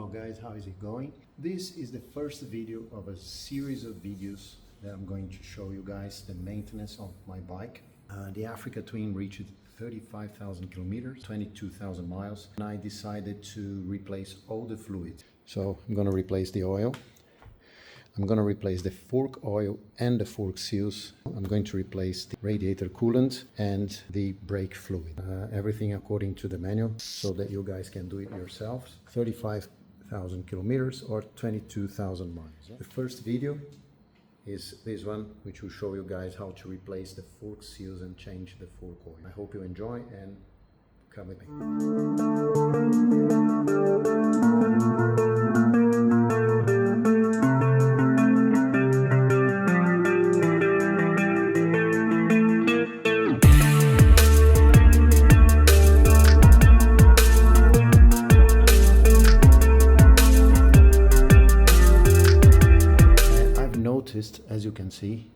Hello guys, how is it going? This is the first video of a series of videos that I'm going to show you guys the maintenance of my bike. The Africa Twin reached 35,000 kilometers, 22,000 miles, and I decided to replace all the fluids. So I'm going to replace the oil. I'm going to replace the fork oil and the fork seals. I'm going to replace the radiator coolant and the brake fluid. Everything according to the manual so that you guys can do it yourselves. 35,000 kilometers or 22,000 miles. The first video is this one, which will show you guys how to replace the fork seals and change the fork oil. I hope you enjoy and come with me. As you can see,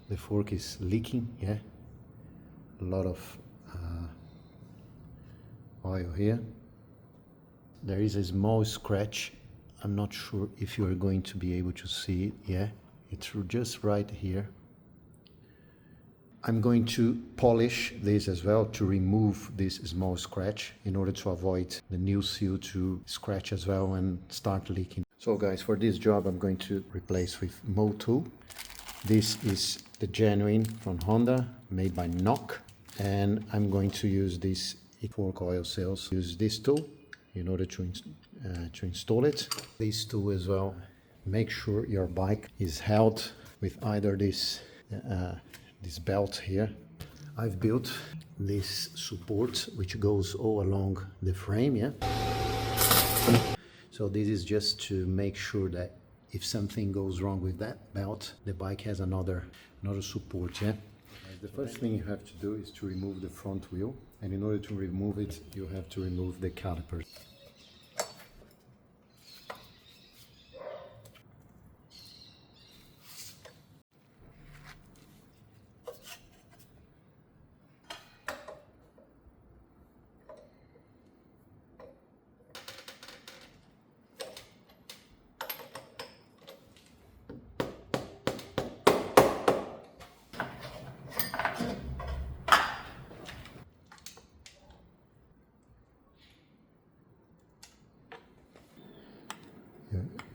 the fork is leaking, yeah, a lot of oil here. There is a small scratch. I'm not sure if you are going to be able to see it. Yeah, it's just right here. I'm going to polish this as well to remove this small scratch in order to avoid the new seal to scratch as well and start leaking. So guys, for this job I'm going to replace with mold tool. This is the genuine from Honda, made by NOC, and I'm going to use this fork oil seals. Use this tool in order to install it. This tool as well. Make sure your bike is held with either this belt here. I've built this support which goes all along the frame, yeah. So this is just to make sure that if something goes wrong with that belt, the bike has another support, yeah. The first thing you have to do is to remove the front wheel, and in order to remove it, you have to remove the calipers.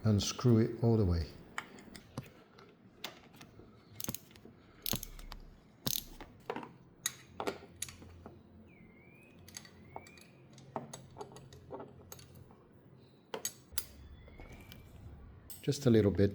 Unscrew it all the way. Just a little bit.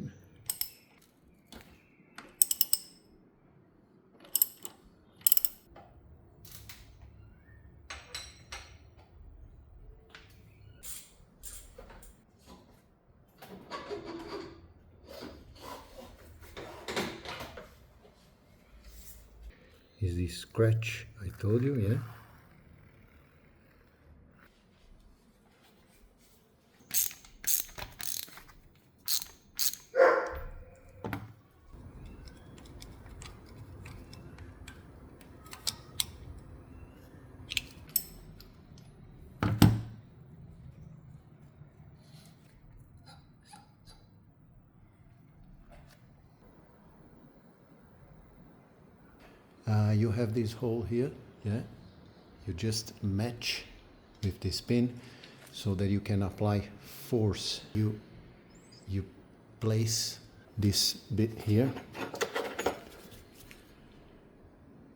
Is this scratch I told you, yeah? You have this hole here, yeah? You just match with this pin so that you can apply force. You place this bit here,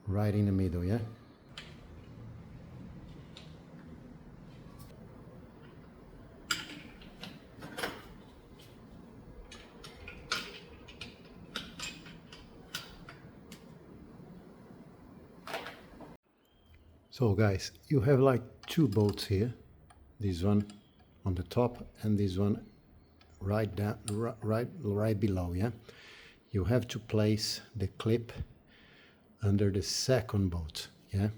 right in the middle, yeah? So guys, you have like two bolts here, this one on the top and this one right down, right below, yeah? You have to place the clip under the second bolt, yeah?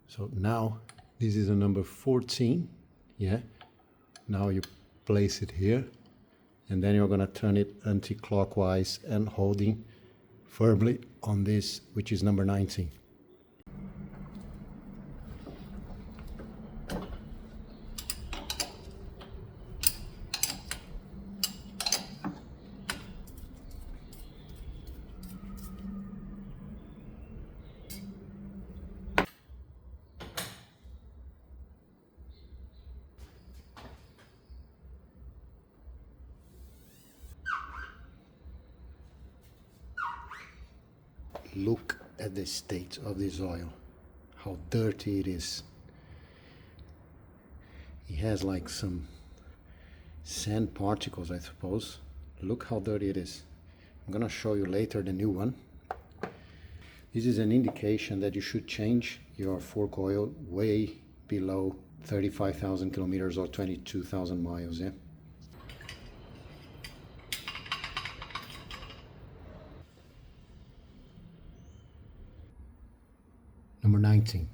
So now this is a number 14, yeah? Now you place it here and then you're gonna turn it anti-clockwise and holding firmly on this, which is number 19. Look at the state of this oil, how dirty it is. It has like some sand particles, I suppose. Look how dirty it is. I'm gonna show you later the new one. This is an indication that you should change your fork oil way below 35,000 kilometers or 22,000 miles, yeah? Number 19.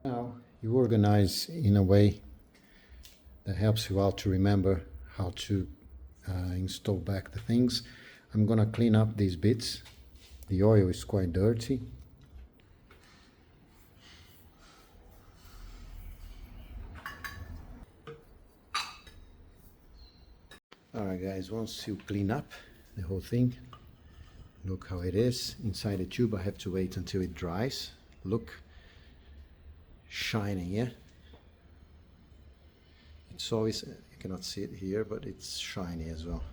Now you organize in a way that helps you out to remember how to install back the things. I'm gonna clean up these bits. The oil is quite dirty. Alright guys, once you clean up the whole thing, look how it is inside the tube. I have to wait until it dries. Look, shiny, yeah? It's always, you cannot see it here, but it's shiny as well.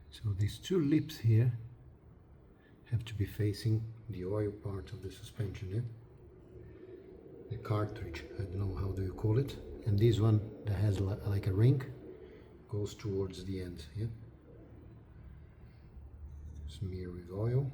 So these two lips here have to be facing the oil part of the suspension, yeah? The cartridge, I don't know how do you call it. And this one that has like a ring goes towards the end, yeah? Smear with oil.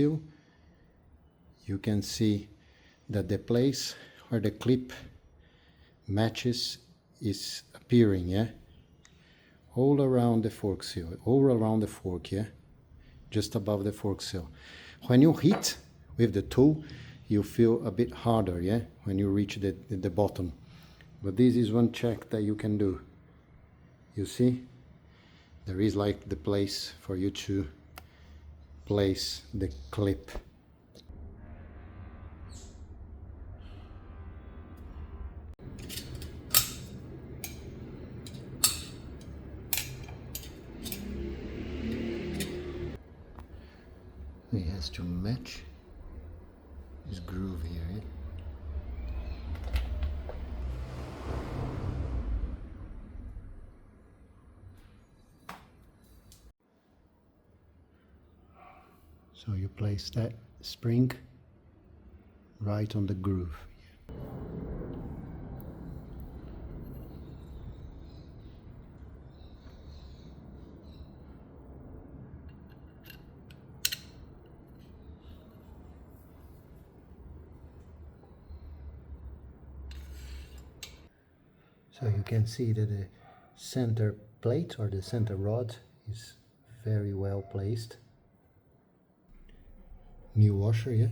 seal, you can see that the place where the clip matches is appearing, yeah, all around the fork seal, all around the fork, yeah, just above the fork seal. When you hit with the tool, you feel a bit harder, yeah, when you reach the bottom. But this is one check that you can do. You see, there is like the place for you to place the clip. It has to match this groove here, eh? So you place that spring right on the groove. So you can see that the center plate or the center rod is very well placed. New washer, yeah.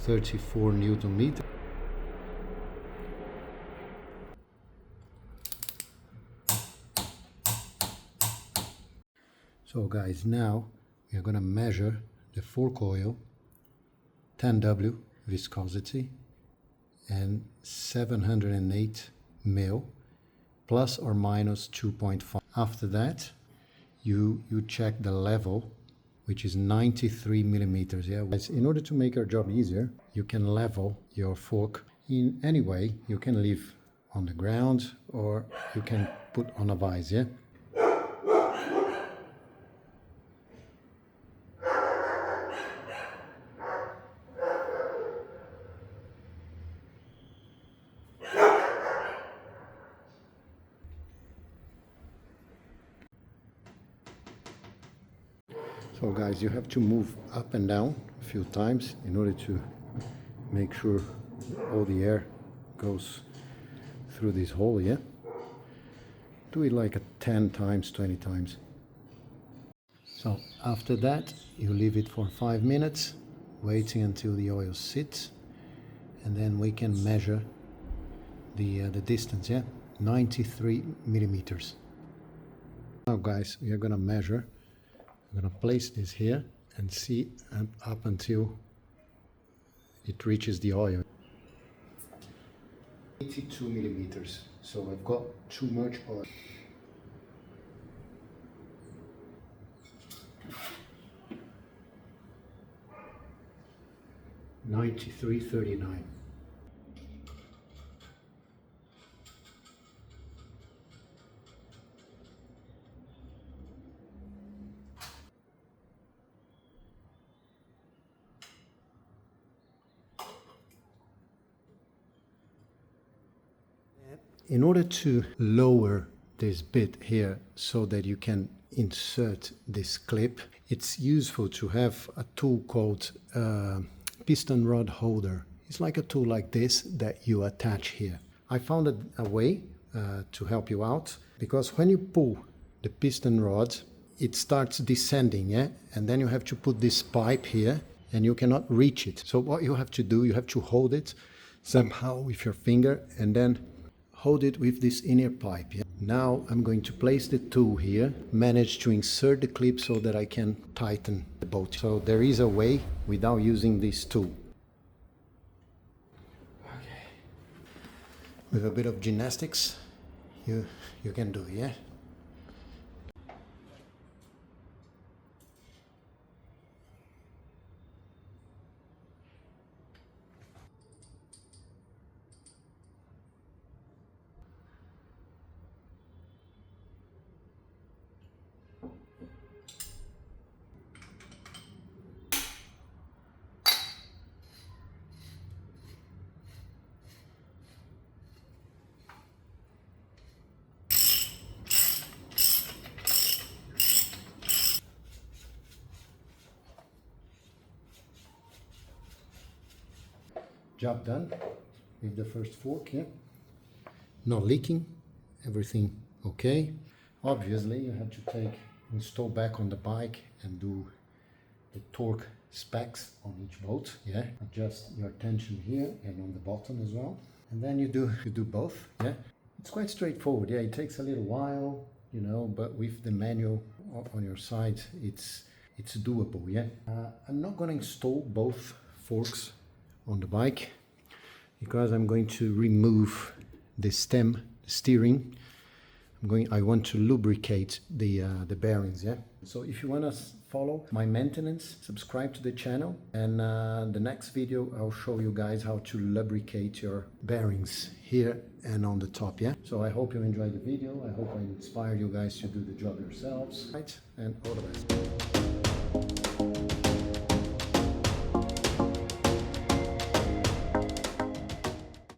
£34 Nm. So guys, now we are going to measure the fork oil, 10W viscosity, and 708 mil, plus or minus 2.5. After that, you check the level, which is 93 millimeters. Yeah, in order to make our job easier, you can level your fork in any way. You can leave on the ground or you can put on a vise. Yeah. So guys, you have to move up and down a few times in order to make sure all the air goes through this hole, yeah? Do it like 10 times, 20 times. So after that, you leave it for 5 minutes, waiting until the oil sits, and then we can measure the distance, yeah? 93 millimeters. Now guys, we are gonna measure. I'm going to place this here and see up until it reaches the oil. 82 millimeters. So I've got too much oil. $93.39. In order to lower this bit here so that you can insert this clip, it's useful to have a tool called piston rod holder. It's like a tool like this that you attach here. I found a way to help you out, because when you pull the piston rod, it starts descending, yeah? And then you have to put this pipe here and you cannot reach it. So what you have to do, you have to hold it somehow with your finger and then hold it with this inner pipe. Yeah? Now I'm going to place the tool here, manage to insert the clip so that I can tighten the bolt. So there is a way without using this tool. Okay. With a bit of gymnastics, you can do it, yeah? Job done with the first fork, yeah. Not leaking, everything okay. Obviously you have to install back on the bike and do the torque specs on each bolt, yeah. Adjust your tension here and on the bottom as well. And then you do both, yeah. It's quite straightforward, yeah. It takes a little while, you know, but with the manual on your side, it's doable, yeah. I'm not going to install both forks on the bike because I'm going to remove the steering. I want to lubricate the bearings, yeah. So if you want to follow my maintenance, subscribe to the channel, and the next video I'll show you guys how to lubricate your bearings here and on the top, yeah. So I hope you enjoyed the video. I hope I inspired you guys to do the job yourselves, right? And all the best.